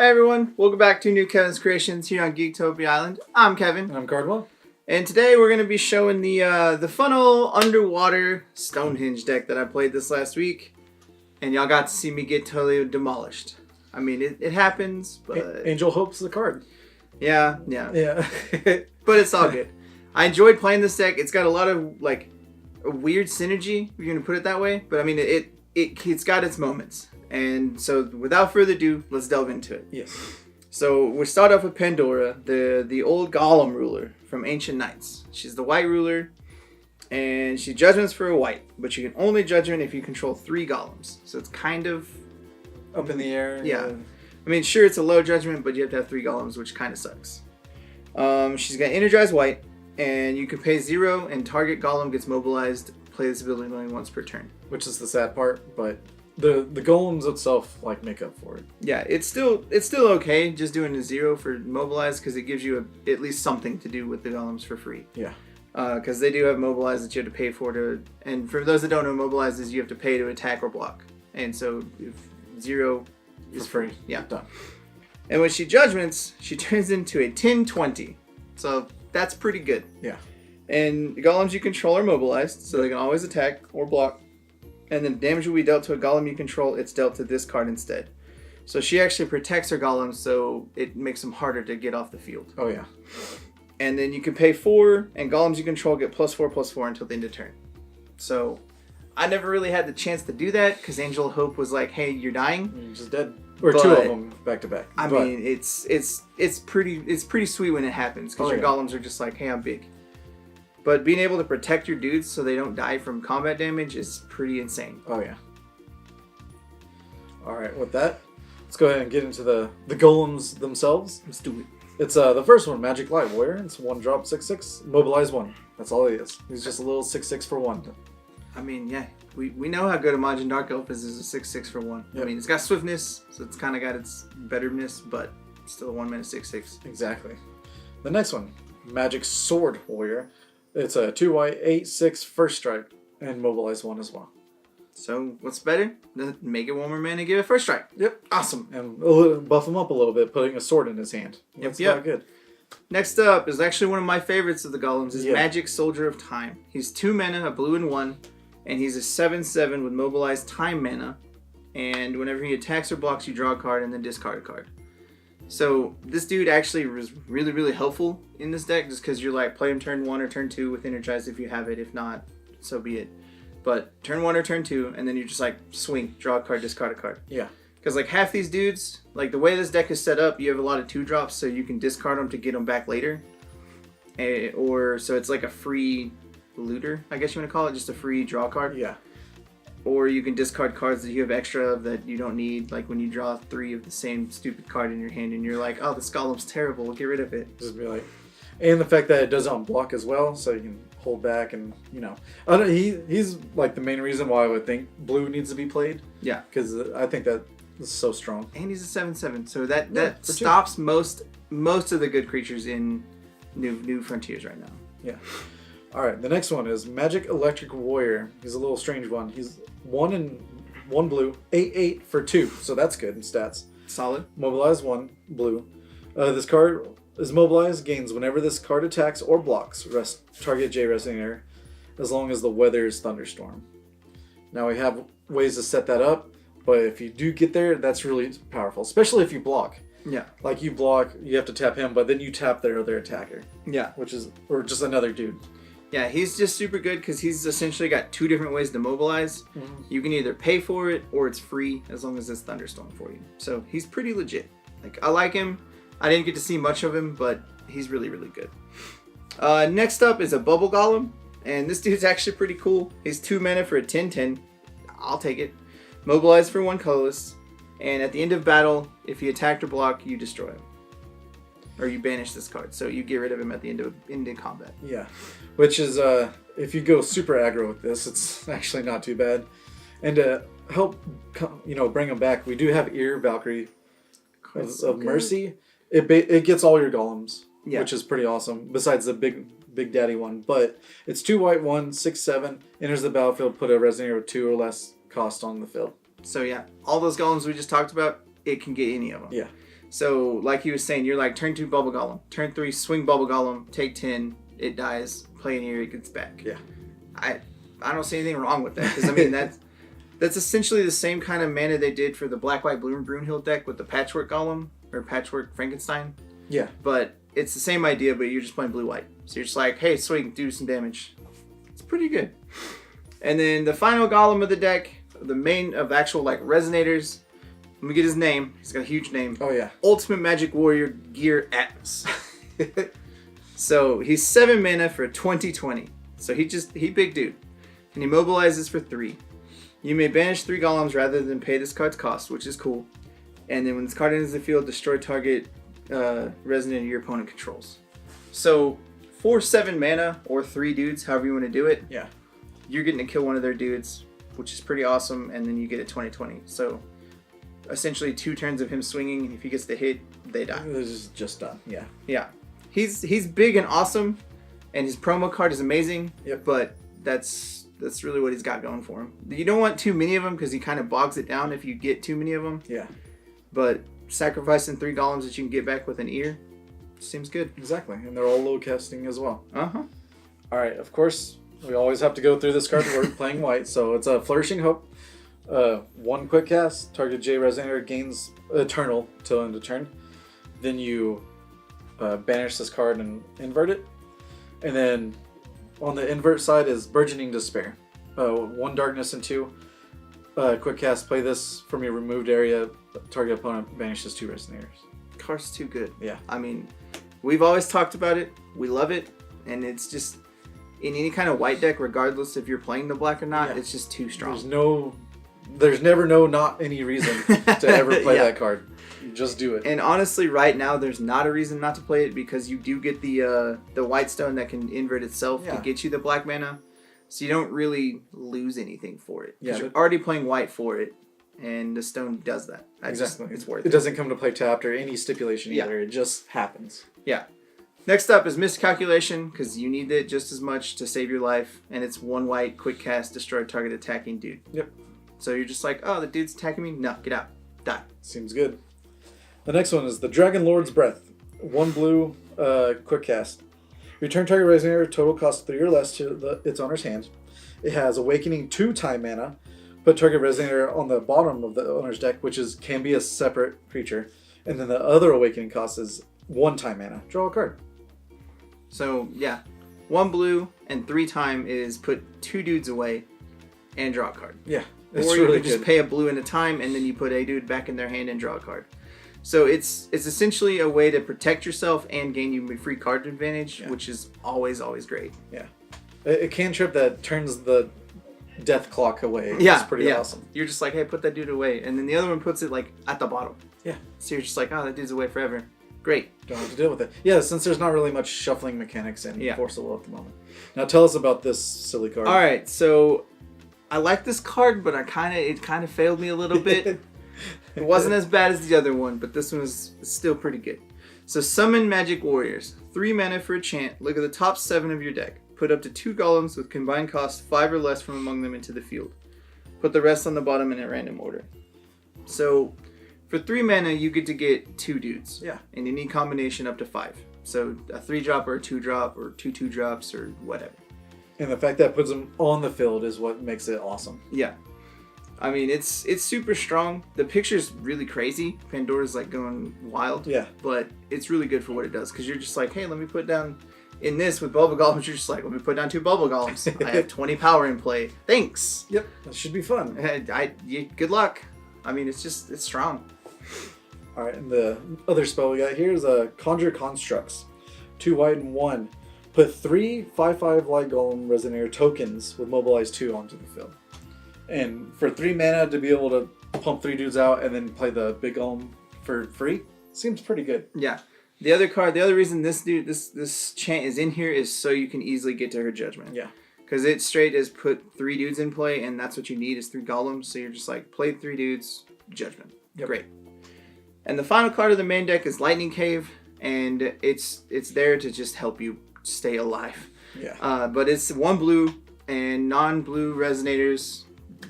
Hey everyone, welcome back to New Kevin's Creations here on Geektopia Island. I'm Kevin. And I'm Cardwell. And today we're going to be showing the fun old underwater Stonehenge deck that I played this last week. And y'all got to see me get totally demolished. I mean, it happens, but... Angel Hope's the card. Yeah. But it's all good. I enjoyed playing this deck. It's got a lot of, like, a weird synergy, if you're going to put it that way. But I mean, it's got its moments. And so, without further ado, let's delve into it. Yes. So, we start off with Pandora, the old golem ruler from Ancient Knights. She's the white ruler, and she judgments for a white, but you can only judgment if you control 3 golems. So, it's kind of... up in the air. Yeah. I mean, sure, it's a low judgment, but you have to have 3 golems, which kind of sucks. She's got Energize White, and you can pay 0, and target golem gets mobilized. Play this ability only once per turn. Which is the sad part, but... The golems itself make up for it. Yeah, it's still okay just doing a 0 for mobilize because it gives you at least something to do with the golems for free. Yeah. Because they do have mobilize that you have to pay for and for those that don't know, mobilize is you have to pay to attack or block. And so if 0 is free. Yeah. Done. And when she judgments, she turns into a 10/20. So that's pretty good. Yeah. And the golems you control are mobilized, so they can always attack or block. And then damage will be dealt to a golem you control. It's dealt to this card instead. So she actually protects her golems, so it makes them harder to get off the field. Oh, yeah. And then you can pay 4, and golems you control get +4/+4 until the end of turn. So I never really had the chance to do that because Angel Hope was like, hey, you're dying. You're just dead. Or 2 of them back to back. I mean, it's pretty sweet when it happens because your golems are just like, hey, I'm big. But being able to protect your dudes so they don't die from combat damage is pretty insane. Oh, yeah. Alright, with that, let's go ahead and get into the golems themselves. Let's do it. It's the first one, Magic Light Warrior. It's 1-drop 6/6, mobilize 1. That's all he is. He's just a little 6/6 for 1. I mean, yeah, we know how good a Majin Dark Elf is a 6/6 for 1. Yep. I mean, it's got swiftness, so it's kind of got its betterness, but still a 1-mana 6/6. Exactly. The next one, Magic Sword Warrior. It's a 2-white, 8/6 first strike, and mobilize 1 as well. So, what's better? Make it 1 more mana and give it first strike. Yep. Awesome. And buff him up a little bit, putting a sword in his hand. That's quite good. Next up is actually one of my favorites of the golems, is Magic Soldier of Time. He's 2 mana, a blue and 1, and he's a 7/7 with mobilized time mana. And whenever he attacks or blocks, you draw a card and then discard a card. So this dude actually was really, really helpful in this deck just because you're like, play him turn 1 or turn 2 with Energize if you have it. If not, so be it. But turn 1 or turn 2, and then you just like swing, draw a card, discard a card. Yeah. Because like half these dudes, like the way this deck is set up, you have a lot of 2-drops, so you can discard them to get them back later. So it's like a free looter, I guess you want to call it, just a free draw card. Yeah. Or you can discard cards that you have extra of that you don't need, like when you draw 3 of the same stupid card in your hand and you're like, oh, this golem's terrible, get rid of it. Just be like, and the fact that it does unblock as well, so you can hold back and, I don't, he's like the main reason why I would think blue needs to be played. Yeah. Because I think that is so strong. And he's a 7/7, so that stops most of the good creatures in New Frontiers right now. Yeah. Alright, the next one is Magic Electric Warrior. He's a little strange one. He's 1 and 1 blue, 8/8 for 2, so that's good in stats. Solid. Mobilize 1 blue. This card is mobilized, gains whenever this card attacks or blocks target J Resonator, as long as the weather is Thunderstorm. Now we have ways to set that up, but if you do get there, that's really powerful, especially if you block. Yeah. Like you block, you have to tap him, but then you tap their other attacker. Yeah. Or just another dude. Yeah, he's just super good because he's essentially got 2 different ways to mobilize. Mm-hmm. You can either pay for it or it's free as long as it's Thunderstorm for you. So he's pretty legit. Like, I like him. I didn't get to see much of him, but he's really, really good. Next up is a Bubble Golem. And this dude's actually pretty cool. He's 2 mana for a 10/10. I'll take it. Mobilize for 1 colorless. And at the end of battle, if he attacked or blocked, you destroy him. Or you banish this card, so you get rid of him at the end of combat. Yeah, which is, if you go super aggro with this, it's actually not too bad. And to help, bring him back, we do have Valkyrie of Mercy. It gets all your golems, which is pretty awesome, besides the big daddy one. But it's 2 white, 1, 6/7, enters the battlefield, put a Resonator with 2 or less cost on the field. So yeah, all those golems we just talked about, it can get any of them. Yeah. So, like he was saying, you're like, turn 2 Bubble Golem. Turn 3, swing Bubble Golem, take 10, it dies, play an ear, it gets back. Yeah. I don't see anything wrong with that, because, I mean, that's essentially the same kind of mana they did for the Black, White, Blue, and Brunhild deck with the Patchwork Golem, or Patchwork Frankenstein. Yeah. But it's the same idea, but you're just playing blue-white. So you're just like, hey, swing, do some damage. It's pretty good. And then the final Golem of the deck, the main of actual, like, Resonators. Let me get his name. He's got a huge name. Oh, yeah. Ultimate Magic Warrior Gear Atmos. So he's 7 mana for 20/20. So he big dude. And he mobilizes for 3. You may banish 3 golems rather than pay this card's cost, which is cool. And then when this card enters the field, destroy target resonator your opponent controls. So for 7 mana or 3 dudes, however you want to do it, yeah, you're getting to kill one of their dudes, which is pretty awesome. And then you get a 20/20. So essentially 2 turns of him swinging, and if he gets the hit, they die. This is just done. Yeah. Yeah. He's big and awesome, and his promo card is amazing. Yep. But that's really what he's got going for him. You don't want too many of them because he kind of bogs it down if you get too many of them. Yeah. But sacrificing 3 golems that you can get back with an ear seems good. Exactly, and they're all low casting as well. Uh-huh. All right, of course, we always have to go through this card. We're playing white, so it's a Flourishing Hope. 1 quick cast, target J Resonator gains Eternal till end of turn. Then you banish this card and invert it. And then on the invert side is Burgeoning Despair. 1 darkness and 2. Quick cast, play this from your removed area. Target opponent banishes 2 Resonators. Card's too good. Yeah. I mean, we've always talked about it. We love it. And it's just, in any kind of white deck, regardless if you're playing the black or not, it's just too strong. There's never not any reason to ever play Yeah. that card. You just do it. And honestly, right now, there's not a reason not to play it because you do get the white stone that can invert itself to get you the black mana. So you don't really lose anything for it. Because you're already playing white for it, and the stone does that. Exactly. It's worth it. It doesn't come to play tapped or any stipulation either. It just happens. Yeah. Next up is Miscalculation, because you need it just as much to save your life. And it's 1 white, quick cast, destroy target attacking dude. Yep. So you're just like, oh, the dude's attacking me? No, get out. Die. Seems good. The next one is the Dragon Lord's Breath. 1 blue, quick cast. Return target Resonator, total cost 3 or less to its owner's hand. It has Awakening 2 time mana. Put target Resonator on the bottom of the owner's deck, which can be a separate creature. And then the other Awakening cost is 1 time mana. Draw a card. So, yeah. 1 blue and 3 time is put 2 dudes away and draw a card. Yeah. Or you could just pay a blue and a time, and then you put a dude back in their hand and draw a card. So it's essentially a way to protect yourself and gain you free card advantage, which is always great. Yeah. A cantrip that turns the death clock away is pretty awesome. You're just like, hey, put that dude away. And then the other one puts it like at the bottom. Yeah. So you're just like, oh, that dude's away forever. Great. Don't have to deal with it. Yeah, since there's not really much shuffling mechanics in Force of Will at the moment. Now tell us about this silly card. All right, so I like this card, but it kind of failed me a little bit. It wasn't as bad as the other one, but this one is still pretty good. So Summon Magic Warriors. 3 mana for a chant. Look at the top 7 of your deck. Put up to 2 golems with combined cost 5 or less from among them into the field. Put the rest on the bottom in a random order. So for 3 mana, you get to get 2 dudes. Yeah. And any combination up to 5. So a 3-drop or a 2-drop or 2 2-drops or whatever. And the fact that it puts them on the field is what makes it awesome. Yeah. I mean, it's super strong. The picture's really crazy. Pandora's like going wild. Yeah. But it's really good for what it does. Because you're just like, hey, let me put down... In this, with Bubble Golems, you're just like, let me put down 2 Bubble Golems. I have 20 power in play. Thanks. Yep. That should be fun. Good luck. I mean, it's strong. All right. And the other spell we got here is a Conjure Constructs. 2 white and 1. Put 3 5/5 Light Golem Resonator tokens with Mobilize 2 onto the field. And for 3 mana to be able to pump 3 dudes out and then play the big golem for free seems pretty good. Yeah. The other reason this chant is in here is so you can easily get to her judgment. Yeah. Because it straight is put 3 dudes in play, and that's what you need is 3 golems. So you're just like, play 3 dudes, judgment. Yep. Great. And the final card of the main deck is Lightning Cave, and it's there to just help you stay alive. Yeah. But it's 1 blue and non-blue Resonators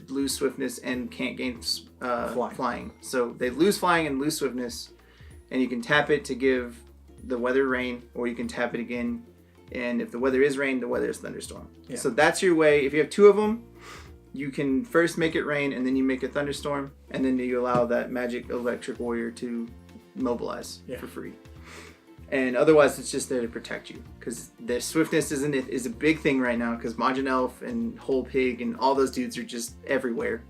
lose swiftness and can't gain flying. So they lose flying and lose swiftness. and you can tap it to give the weather rain, or you can tap it again, and if the weather is rain, the weather is thunderstorm. Yeah. So that's your way. If you have 2 of them, you can first make it rain, and then you make a thunderstorm, and then you allow that magic electric warrior to mobilize for free. And otherwise, it's just there to protect you, because the swiftness is a big thing right now, because Majin Elf and Whole Pig and all those dudes are just everywhere.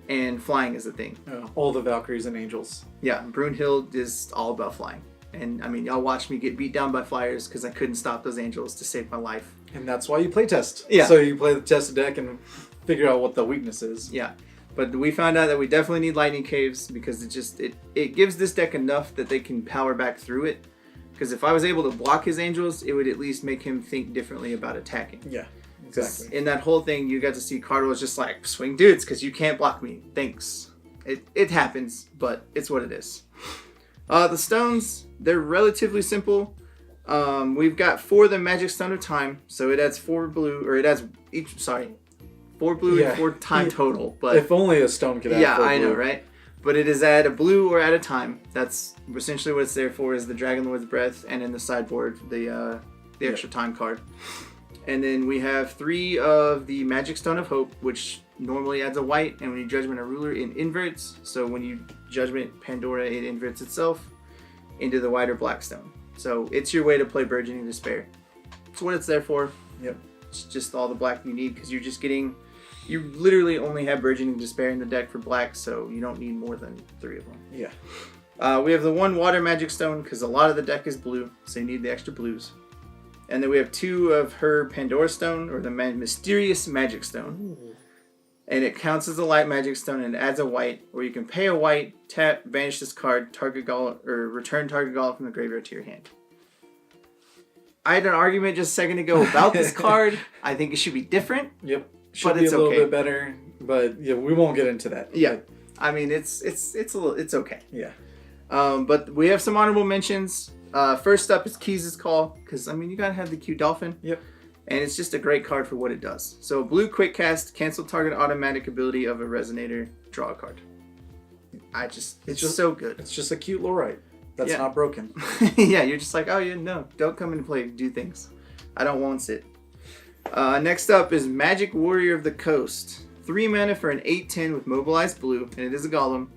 And flying is a thing. All the Valkyries and Angels. Yeah, Brunhild is all about flying. And I mean, y'all watched me get beat down by flyers because I couldn't stop those angels to save my life. And that's why you play test. Yeah. So you play the tested deck and figure out what the weakness is. Yeah. But we found out that we definitely need lightning caves, because it gives this deck enough that they can power back through it. Because if I was able to block his angels, it would at least make him think differently about attacking. Yeah, exactly. In that whole thing, you got to see Cardinals just like, swing dudes, because you can't block me. Thanks. It happens, but it's what it is. The stones, they're relatively simple. We've got 4 of the Magic Stone of Time, so it adds 4 blue, or it adds 4 blue and 4 time total. But if only a stone could add 4 blue. Yeah, I know, right? But it is at a blue or at a time. That's essentially what it's there for, is the Dragon Lord's Breath, and in the sideboard, the extra time card. And then we have 3 of the Magic Stone of Hope, which normally adds a white, and when you Judgment a Ruler, it inverts. So when you Judgment Pandora, it inverts itself into the white or black stone. So it's your way to play Burgeoning Despair. That's what it's there for. Yep. It's just all the black you need, because you literally only have Burgeoning Despair in the deck for black, so you don't need more than 3 of them. Yeah. We have the 1 Water Magic Stone, because a lot of the deck is blue, so you need the extra blues. And then we have 2 of her Pandora Stone, or the Mysterious Magic Stone. Ooh. And it counts as a light magic stone and adds a white, where you can pay a white, tap, banish this card, target golem, or return target golem from the graveyard to your hand. I had an argument just a second ago about this card. I think it should be different. Yep. Should be a little bit better, but yeah, we won't get into that. Yeah. I mean, it's okay. Yeah. But we have some honorable mentions. First up is Keys' Call, because I mean, you gotta have the Q Dolphin. Yep. And it's just a great card for what it does. So blue quick cast, cancel target automatic ability of a Resonator, draw a card. It's just so good. It's just a cute little right. That's not broken. Yeah, you're just like, oh yeah, no, don't come and play, do things. I don't want it. Next up is Magic Warrior of the Coast. 3 mana for an 8/10 with mobilized blue, and it is a golem.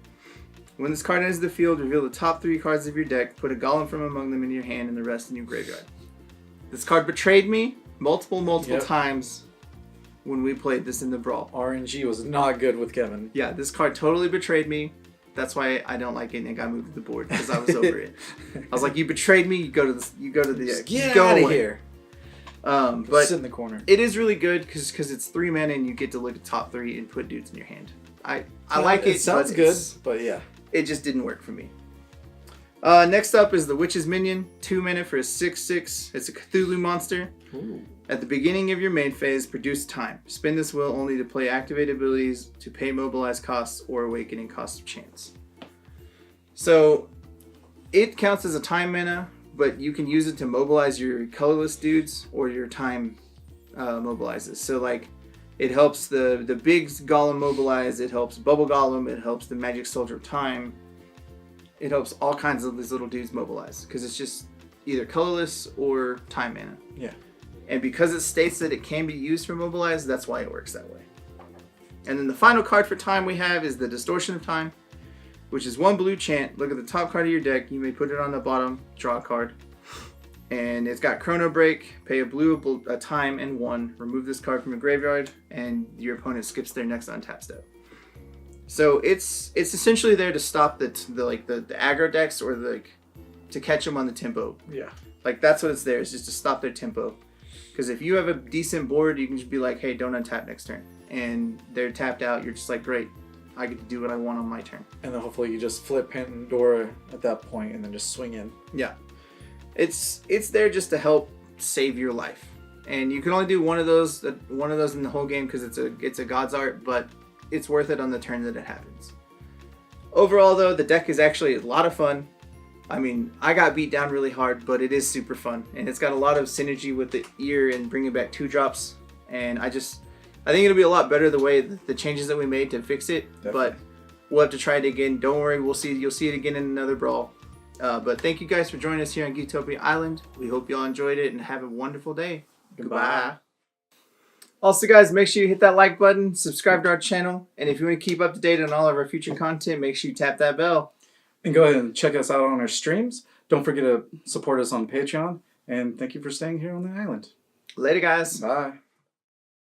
When this card enters the field, reveal the top 3 cards of your deck, put a golem from among them in your hand and the rest in your graveyard. This card betrayed me multiple times when we played this in the Brawl. RNG was not good with Kevin. Yeah, this card totally betrayed me. That's why I don't like it, and it got moved to the board, because I was over it. I was like, you betrayed me. You go to the get out of here. But sit in the corner. It is really good because it's 3 mana and you get to look at top 3 and put dudes in your hand. I like it. It sounds good, but yeah, it just didn't work for me. Next up is the Witch's Minion. 2 mana for a 6/6. It's a Cthulhu monster. Ooh. At the beginning of your main phase, produce time. Spend this will only to play activate abilities, to pay mobilize costs, or awakening cost of chance. So it counts as a time mana, but you can use it to mobilize your colorless dudes or your time mobilizes. So like, it helps the big golem mobilize, it helps Bubble Golem, it helps the Magic Soldier of Time. It helps all kinds of these little dudes mobilize, because it's just either colorless or time mana. Yeah. And because it states that it can be used for mobilize, that's why it works that way. And then the final card for time we have is the Distortion of Time, which is 1 blue chant. Look at the top card of your deck. You may put it on the bottom, draw a card. And it's got Chrono Break, pay a blue, a time, and 1. Remove this card from your graveyard, and your opponent skips their next untap step. So it's essentially there to stop the aggro decks, or to catch them on the tempo. Yeah. Like, that's what it's there, is just to stop their tempo. Because if you have a decent board, you can just be like, hey, don't untap next turn. And they're tapped out, you're just like, great, I get to do what I want on my turn. And then hopefully you just flip Pandora at that point and then just swing in. Yeah. It's there just to help save your life. And you can only do one of those in the whole game, because it's a God's Art, but it's worth it on the turn that it happens. Overall, though, the deck is actually a lot of fun. I mean, I got beat down really hard, but it is super fun. And it's got a lot of synergy with the ear and bringing back 2-drops. And I think it'll be a lot better the way the changes that we made to fix it. Definitely. But we'll have to try it again. Don't worry, you'll see it again in another Brawl. But thank you guys for joining us here on Geektopia Island. We hope y'all enjoyed it and have a wonderful day. Goodbye. Also, guys, make sure you hit that like button, subscribe to our channel, and if you want to keep up to date on all of our future content, make sure you tap that bell. And go ahead and check us out on our streams. Don't forget to support us on Patreon. And thank you for staying here on the island. Later, guys. Bye.